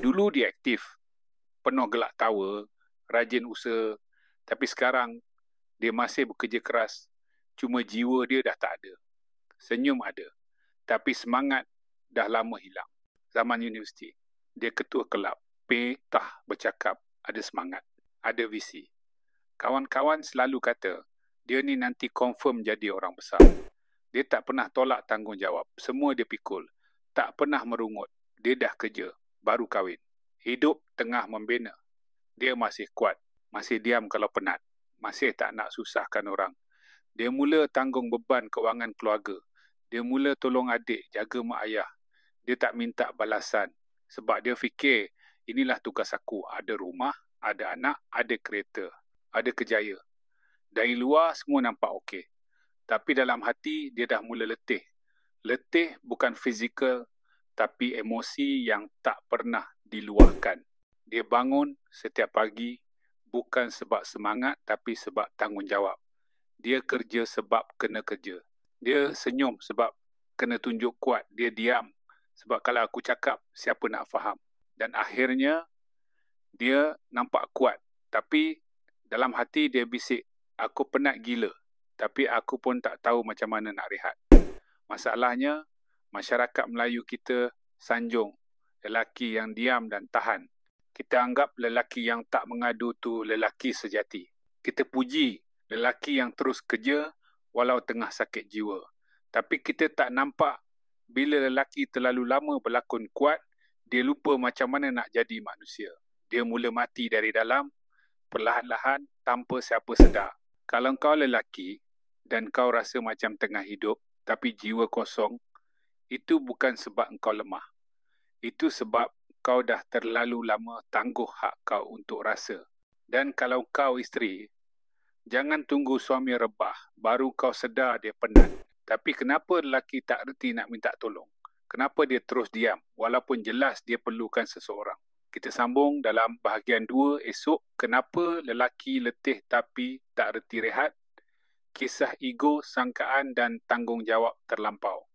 Dulu dia aktif, penuh gelak tawa, rajin usaha. Tapi sekarang, dia masih bekerja keras. Cuma jiwa dia dah tak ada. Senyum ada. Tapi semangat dah lama hilang. Zaman universiti, dia ketua kelab. Petah bercakap, ada semangat, ada visi. Kawan-kawan selalu kata, dia ni nanti confirm jadi orang besar. Dia tak pernah tolak tanggungjawab. Semua dia pikul. Tak pernah merungut. Dia dah kerja, baru kahwin. Hidup tengah membina. Dia masih kuat, masih diam kalau penat. Masih tak nak susahkan orang. Dia mula tanggung beban kewangan keluarga. Dia mula tolong adik, jaga mak ayah. Dia tak minta balasan. Sebab dia fikir, inilah tugas aku. Ada rumah, ada anak, ada kereta, ada kejaya. Dari luar semua nampak okey. Tapi dalam hati, dia dah mula letih. Letih bukan fizikal, tapi emosi yang tak pernah diluahkan. Dia bangun setiap pagi, bukan sebab semangat, tapi sebab tanggungjawab. Dia kerja sebab kena kerja. Dia senyum sebab kena tunjuk kuat. Dia diam sebab kalau aku cakap, siapa nak faham. Dan akhirnya, dia nampak kuat. Tapi dalam hati dia bisik, aku penat gila. Tapi aku pun tak tahu macam mana nak rehat. Masalahnya, masyarakat Melayu kita sanjung lelaki yang diam dan tahan. Kita anggap lelaki yang tak mengadu tu lelaki sejati. Kita puji lelaki yang terus kerja walau tengah sakit jiwa. Tapi kita tak nampak bila lelaki terlalu lama berlakon kuat, dia lupa macam mana nak jadi manusia. Dia mula mati dari dalam, perlahan-lahan tanpa siapa sedar. Kalau kau lelaki dan kau rasa macam tengah hidup, tapi jiwa kosong, itu bukan sebab engkau lemah. Itu sebab kau dah terlalu lama tangguh hak kau untuk rasa. Dan kalau kau isteri, jangan tunggu suami rebah, baru kau sedar dia penat. Tapi kenapa lelaki tak reti nak minta tolong? Kenapa dia terus diam, walaupun jelas dia perlukan seseorang? Kita sambung dalam bahagian 2 esok, kenapa lelaki letih tapi tak reti rehat? Kisah ego, sangkaan dan tanggungjawab terlampau.